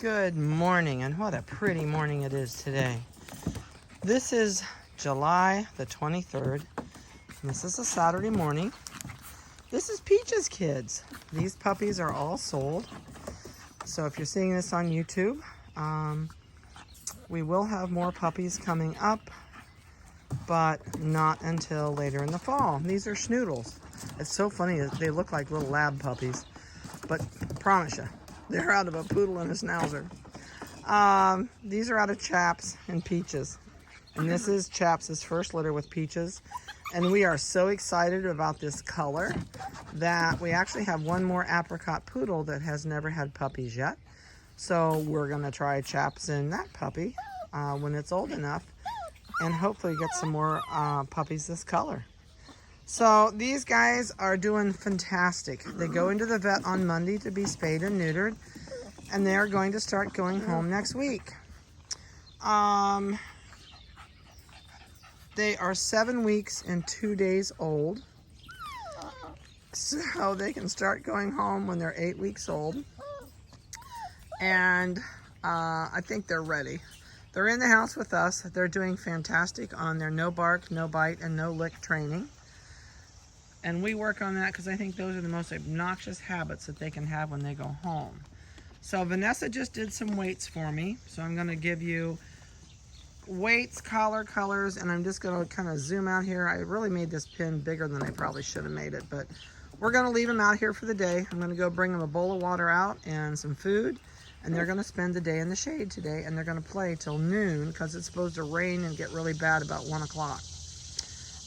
Good morning, and what a pretty morning it is today. This is July the 23rd. And this is a Saturday morning. This is Peach's kids. These puppies are all sold. So if you're seeing this on YouTube, we will have more puppies coming up, but not until later in the fall. These are Schnoodles. It's so funny, they look like little lab puppies, but I promise you, they're out of a poodle and a schnauzer. These are out of Chaps and Peaches. And this is Chaps' first litter with Peaches. And we are so excited about this color that we actually have one more apricot poodle that has never had puppies yet. So we're going to try Chaps and that puppy when it's old enough, and hopefully get some more puppies this color. So these guys are doing fantastic. They go into the vet on Monday to be spayed and neutered, and they're going to start going home next week. They are 7 weeks and 2 days old, so they can start going home when they're 8 weeks old. And I think they're ready. They're in the house with us. They're doing fantastic on their no bark, no bite, and no lick training. And we work on that because I think those are the most obnoxious habits that they can have when they go home. So Vanessa just did some weights for me. So I'm going to give you weights, collar, colors, and I'm just going to kind of zoom out here. I really made this pin bigger than I probably should have made it, but we're going to leave them out here for the day. I'm going to go bring them a bowl of water out and some food, and they're going to spend the day in the shade today, and they're going to play till noon because it's supposed to rain and get really bad about 1 o'clock.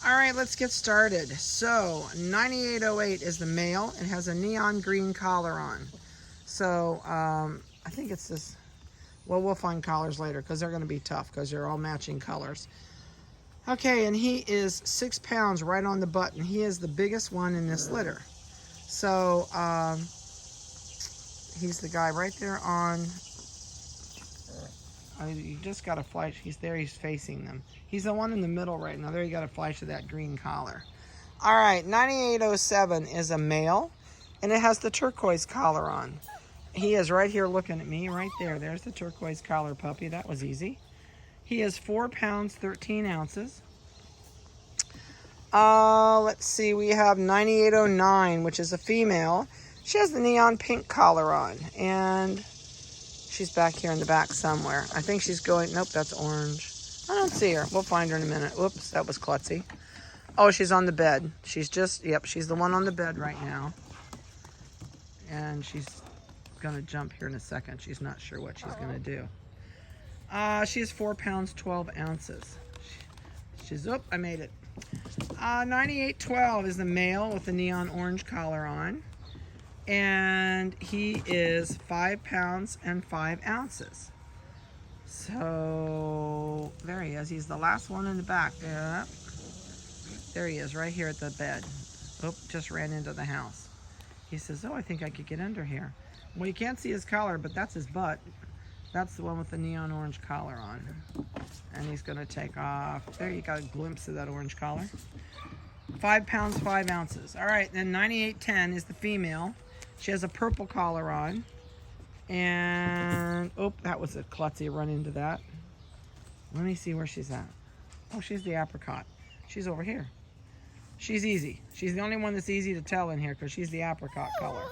All right, let's get started. So 9808 is the male. It has a neon green collar on. So I think it's this. Well, we'll find collars later because they're going to be tough because they're all matching colors. Okay, and he is 6 pounds right on the button. He is the biggest one in this litter. So he's the guy right there on. You just got a flash. He's there. He's facing them. He's the one in the middle right now. There you got a flash of that green collar. All right, 9807 is a male, and it has the turquoise collar on. He is right here looking at me right there. There's the turquoise collar puppy. That was easy. He is 4 pounds, 13 ounces. Let's see. We have 9809, which is a female. She has the neon pink collar on, and she's back here in the back somewhere. I think she's going, nope, that's orange. I don't see her. We'll find her in a minute. Whoops, that was klutzy. Oh, she's on the bed. She's just, yep, she's the one on the bed right now. And she's going to jump here in a second. She's not sure what she's going to do. She's 4 pounds, 12 ounces. She's, oh, I made it. 9812 is the male with the neon orange collar on. And he is 5 pounds and 5 ounces. So there he is. He's the last one in the back. Yeah. There he is, right here at the bed. Oh, just ran into the house. He says, oh, I think I could get under here. Well, you can't see his collar, but that's his butt. That's the one with the neon orange collar on. And he's going to take off. There you got a glimpse of that orange collar. 5 pounds, 5 ounces. All right, then 9810 is the female. She has a purple collar on. And, oh, that was a klutzy, run into that. Let me see where she's at. Oh, she's the apricot. She's over here. She's easy. She's the only one that's easy to tell in here because she's the apricot color.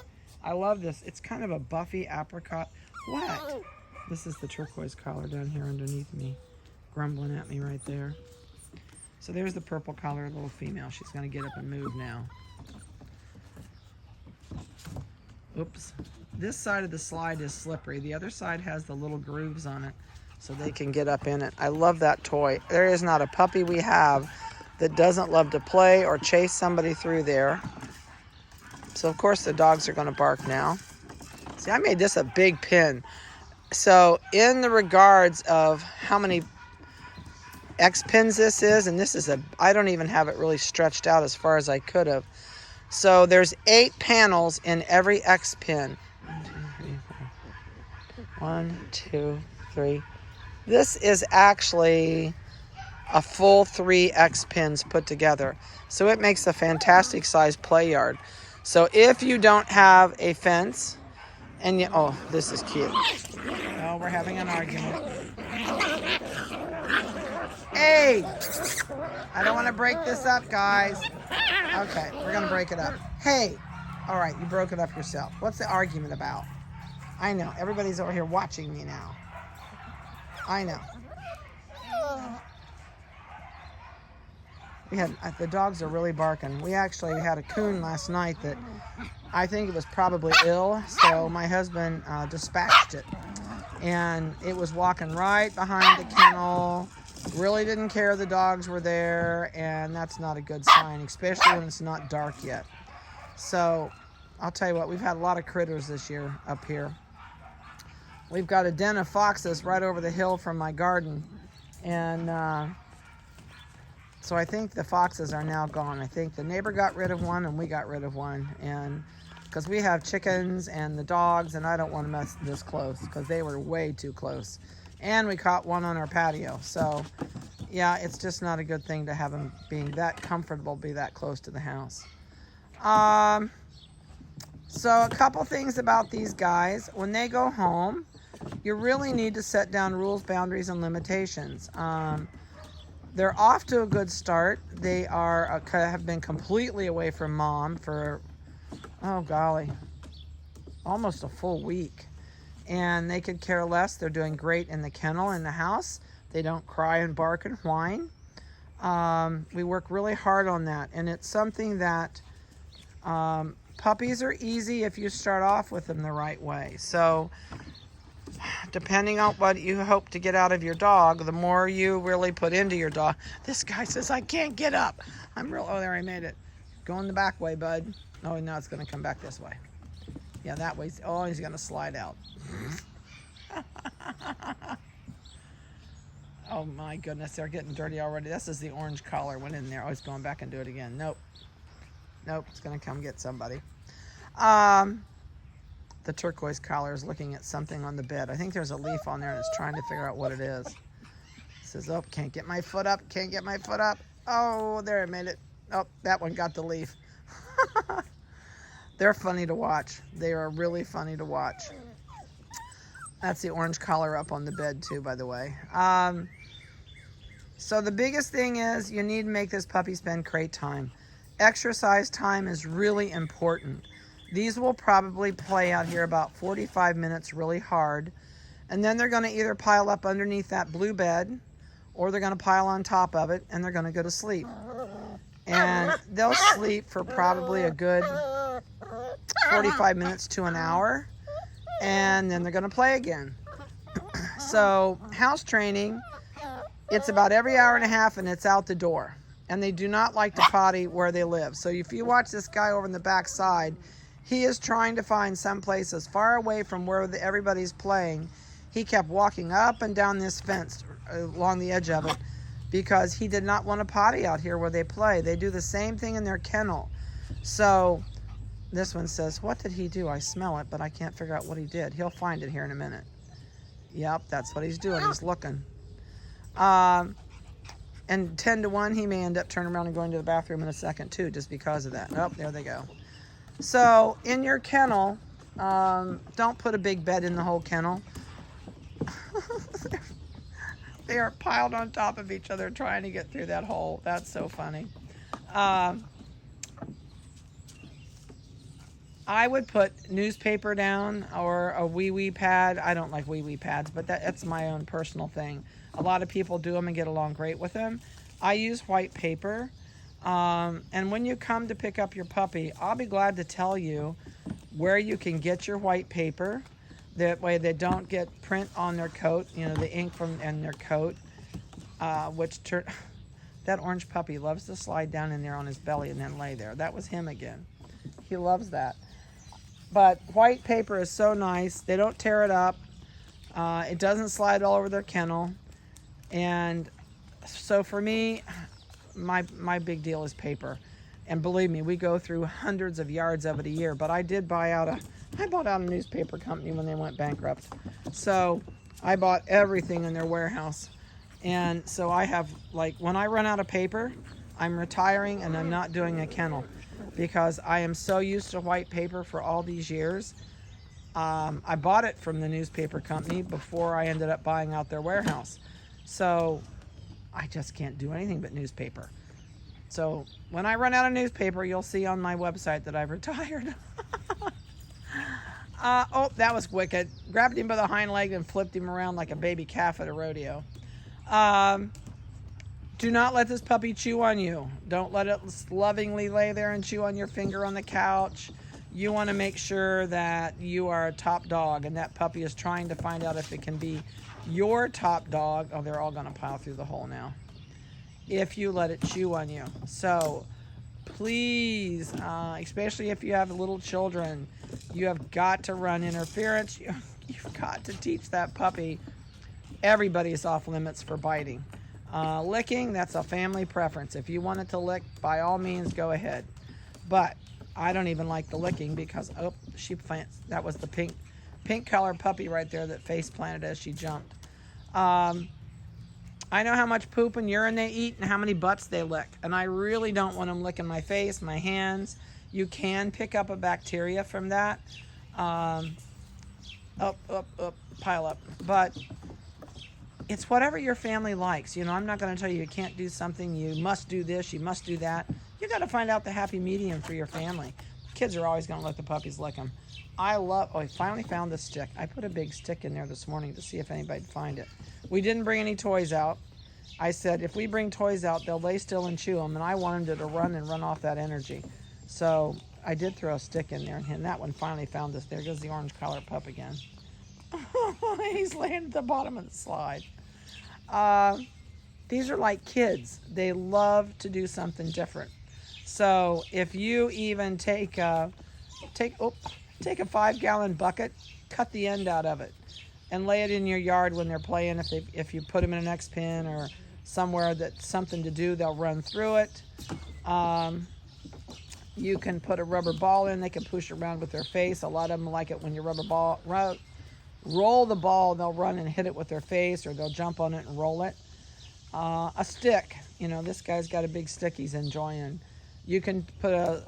I love this. It's kind of a buffy apricot. What? This is the turquoise collar down here underneath me, grumbling at me right there. So there's the purple collar little female. She's going to get up and move now. Oops. This side of the slide is slippery. The other side has the little grooves on it so they can get up in it. I love that toy. There is not a puppy we have that doesn't love to play or chase somebody through there. So of course the dogs are going to bark now. See, I made this a big pin. So in the regards of how many X pins this is, and this is I don't even have it really stretched out as far as I could have. So there's 8 panels in every X pin. 1, 2, 3. This is actually a full 3 X pins put together. So it makes a fantastic size play yard. So if you don't have a fence, and you, oh, this is cute. no, we're having an argument. Hey! I don't want to break this up, guys. Okay, we're going to break it up. Hey! All right, you broke it up yourself. What's the argument about? I know, everybody's over here watching me now. I know. The dogs are really barking. We actually had a coon last night that I think it was probably ill, so my husband dispatched it. And it was walking right behind the kennel, really didn't care the dogs were there, and that's not a good sign, especially when it's not dark yet. So I'll tell you what, we've had a lot of critters this year up here. We've got a den of foxes right over the hill from my garden, and so I think the foxes are now gone. I think the neighbor got rid of one and we got rid of one, and because we have chickens and the dogs, and I don't want to mess this close because they were way too close. And we caught one on our patio. So yeah, it's just not a good thing to have them being that comfortable, be that close to the house. So a couple things about these guys. When they go home, you really need to set down rules, boundaries, and limitations. They're off to a good start. They have been completely away from mom for, oh golly, almost a full week. And they could care less. They're doing great in the kennel, in the house. They don't cry and bark and whine. We work really hard on that. And it's something that puppies are easy if you start off with them the right way. So depending on what you hope to get out of your dog, the more you really put into your dog. This guy says, I can't get up. Oh, there, I made it. Going the back way, bud. Oh, now it's going to come back this way. Yeah, that way. Oh, he's going to slide out. Oh, my goodness. They're getting dirty already. This is the orange collar. Went in there. Oh, he's going back and do it again. Nope. Nope. It's going to come get somebody. The turquoise collar is looking at something on the bed. I think there's a leaf on there and it's trying to figure out what it is. It says, oh, can't get my foot up. Can't get my foot up. Oh, there, I made it. Oh, that one got the leaf. They're funny to watch. They are really funny to watch. That's the orange collar up on the bed too, by the way. So the biggest thing is you need to make this puppy spend crate time. Exercise time is really important. These will probably play out here about 45 minutes really hard. And then they're going to either pile up underneath that blue bed or they're going to pile on top of it and they're going to go to sleep. And they'll sleep for probably a good 45 minutes to an hour. And then they're going to play again. So house training, it's about every hour and a half and it's out the door. And they do not like to potty where they live. So if you watch this guy over in the back side, he is trying to find some place as far away from where everybody's playing. He kept walking up and down this fence along the edge of it because he did not want to potty out here where they play. They do the same thing in their kennel. So this one says, what did he do? I smell it, but I can't figure out what he did. He'll find it here in a minute. Yep, that's what he's doing. He's looking. And 10 to 1, he may end up turning around and going to the bathroom in a second too, just because of that. Oh, there they go. So in your kennel, don't put a big bed in the whole kennel. They are piled on top of each other trying to get through that hole. That's so funny. I would put newspaper down or a wee-wee pad. I don't like wee-wee pads, but that's my own personal thing. A lot of people do them and get along great with them. I use white paper. And when you come to pick up your puppy, I'll be glad to tell you where you can get your white paper. That way they don't get print on their coat, you know, the ink from in their coat, that orange puppy loves to slide down in there on his belly and then lay there. That was him again. He loves that. But white paper is so nice. They don't tear it up. It doesn't slide all over their kennel. And so for me, my big deal is paper. And believe me, we go through hundreds of yards of it a year. But I did I bought out a newspaper company when they went bankrupt. So I bought everything in their warehouse. And so I have, like, when I run out of paper, I'm retiring and I'm not doing a kennel because I am so used to white paper for all these years. I bought it from the newspaper company before I ended up buying out their warehouse. So I just can't do anything but newspaper. So when I run out of newspaper, you'll see on my website that I've retired. Oh, that was wicked. Grabbed him by the hind leg and flipped him around like a baby calf at a rodeo. Do not let this puppy chew on you. Don't let it lovingly lay there and chew on your finger on the couch. You want to make sure that you are a top dog, and that puppy is trying to find out if it can be your top dog. Oh, they're all going to pile through the hole now. If you let it chew on you. So please, especially if you have little children, you have got to run interference. You've got to teach that puppy everybody's off limits for biting. Licking, that's a family preference. If you want it to lick, by all means, go ahead. But I don't even like the licking because, oh, that was the pink color puppy right there that face planted as she jumped. I know how much poop and urine they eat and how many butts they lick. And I really don't want them licking my face, my hands. You can pick up a bacteria from that. Pile up. But it's whatever your family likes. You know, I'm not going to tell you you can't do something. You must do this. You must do that. You got to find out the happy medium for your family. Kids are always going to let the puppies lick them. I finally found the stick. I put a big stick in there this morning to see if anybody'd find it. We didn't bring any toys out. I said, if we bring toys out, they'll lay still and chew them, and I wanted it to run off that energy. So I did throw a stick in there, and that one finally found us. There goes the orange collar pup again. He's laying at the bottom of the slide. These are like kids. They love to do something different. So if you even take a 5-gallon bucket, cut the end out of it, and lay it in your yard when they're playing. If you put them in an X pen or somewhere that's something to do, they'll run through it. You can put a rubber ball in. They can push around with their face. A lot of them like it when you roll the ball. They'll run and hit it with their face, or they'll jump on it and roll it. A stick. You know, this guy's got a big stick he's enjoying. You can put a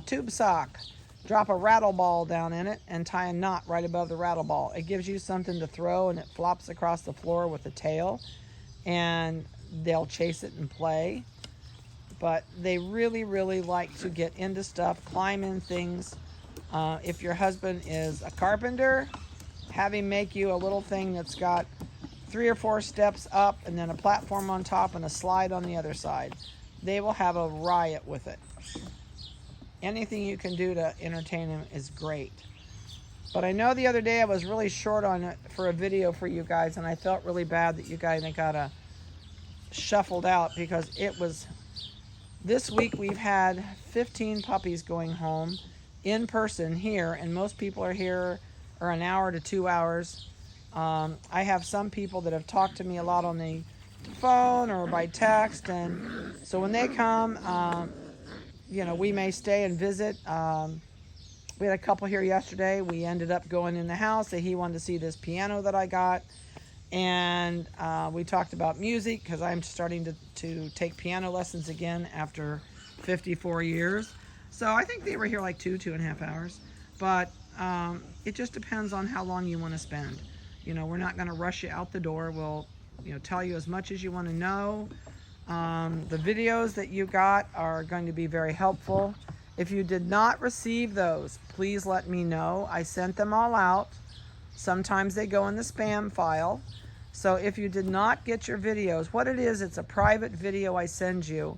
tube sock. Drop a rattle ball down in it and tie a knot right above the rattle ball. It gives you something to throw, and it flops across the floor with the tail, and they'll chase it and play. But they really, really like to get into stuff, climb in things. If your husband is a carpenter, have him make you a little thing that's got 3 or 4 steps up and then a platform on top and a slide on the other side. They will have a riot with it. Anything you can do to entertain them is great. But I know the other day I was really short on it for a video for you guys, and I felt really bad that you guys got shuffled out, because it was, this week we've had 15 puppies going home in person here, and most people are here or an hour to 2 hours. I have some people that have talked to me a lot on the phone or by text, and so when they come, you know, we may stay and visit. We had a couple here yesterday. We ended up going in the house. He wanted to see this piano that I got. And we talked about music, because I'm starting to take piano lessons again after 54 years. So I think they were here like 2.5 hours. But it just depends on how long you want to spend. You know, we're not going to rush you out the door. We'll, you know, tell you as much as you want to know. The videos that you got are going to be very helpful. If you did not receive those, please let me know. I sent them all out. Sometimes they go in the spam file. So if you did not get your videos, what it is, it's a private video I send you,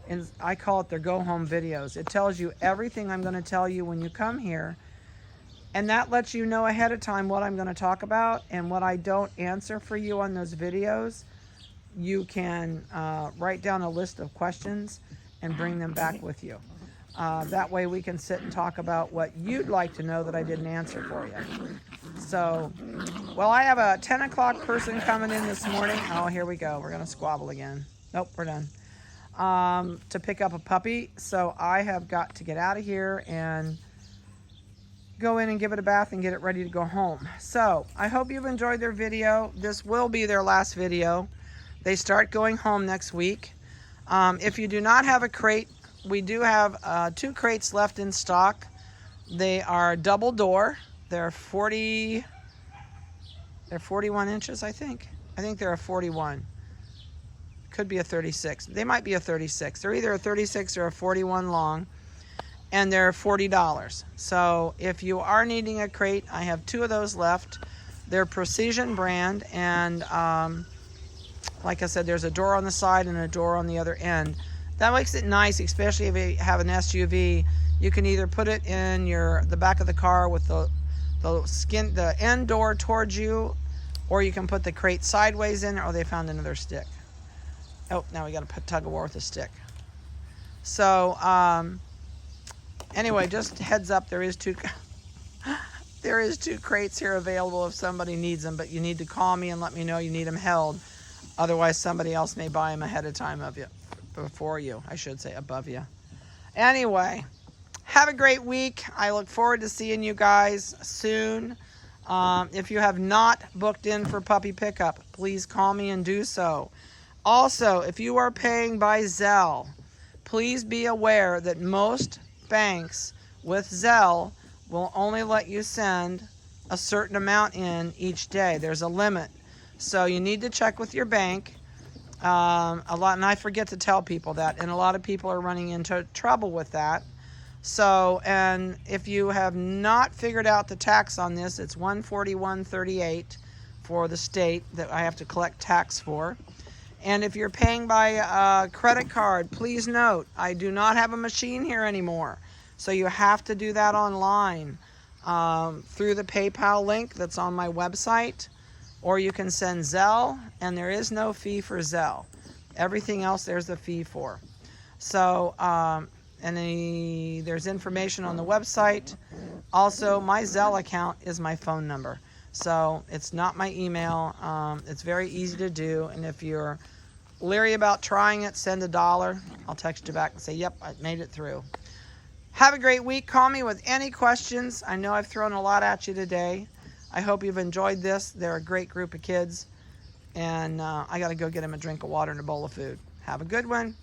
and I call it their go home videos. It tells you everything I'm going to tell you when you come here, and that lets you know ahead of time what I'm going to talk about, and what I don't answer for you on those videos. You can write down a list of questions and bring them back with you. That way we can sit and talk about what you'd like to know that I didn't answer for you. So, well, I have a 10 o'clock person coming in this morning. Oh, here we go. We're going to squabble again. Nope, we're done. To pick up a puppy. So I have got to get out of here and go in and give it a bath and get it ready to go home. So I hope you've enjoyed their video. This will be their last video. They start going home next week. If you do not have a crate, we do have 2 crates left in stock. They are double door. they're 41 inches, I think. I think they're a 41. Could be a 36. They might be a 36. They're either a 36 or a 41 long, and they're $40. So if you are needing a crate, I have 2 of those left. They're Precision brand, and like I said, there's a door on the side and a door on the other end. That makes it nice, especially if you have an SUV. You can either put it in the back of the car with the end door towards you, or you can put the crate sideways in. Oh, they found another stick. Oh, now we got to tug of war with a stick. So anyway, just heads up, there is 2 crates here available if somebody needs them, but you need to call me and let me know you need them held. Otherwise, somebody else may buy them ahead of time before you, I should say, above you. Anyway, have a great week. I look forward to seeing you guys soon. If you have not booked in for puppy pickup, please call me and do so. Also, if you are paying by Zelle, please be aware that most banks with Zelle will only let you send a certain amount in each day. There's a limit. So you need to check with your bank. And I forget to tell people that, and a lot of people are running into trouble with that. So, and if you have not figured out the tax on this, it's $141.38 for the state that I have to collect tax for. And if you're paying by credit card, please note, I do not have a machine here anymore. So you have to do that online through the PayPal link that's on my website, or you can send Zelle, and there is no fee for Zelle. Everything else there's a fee for. So, there's information on the website. Also, my Zelle account is my phone number. So it's not my email. It's very easy to do. And if you're leery about trying it, send $1. I'll text you back and say, yep, I made it through. Have a great week. Call me with any questions. I know I've thrown a lot at you today. I hope you've enjoyed this. They're a great group of kids. And I got to go get them a drink of water and a bowl of food. Have a good one.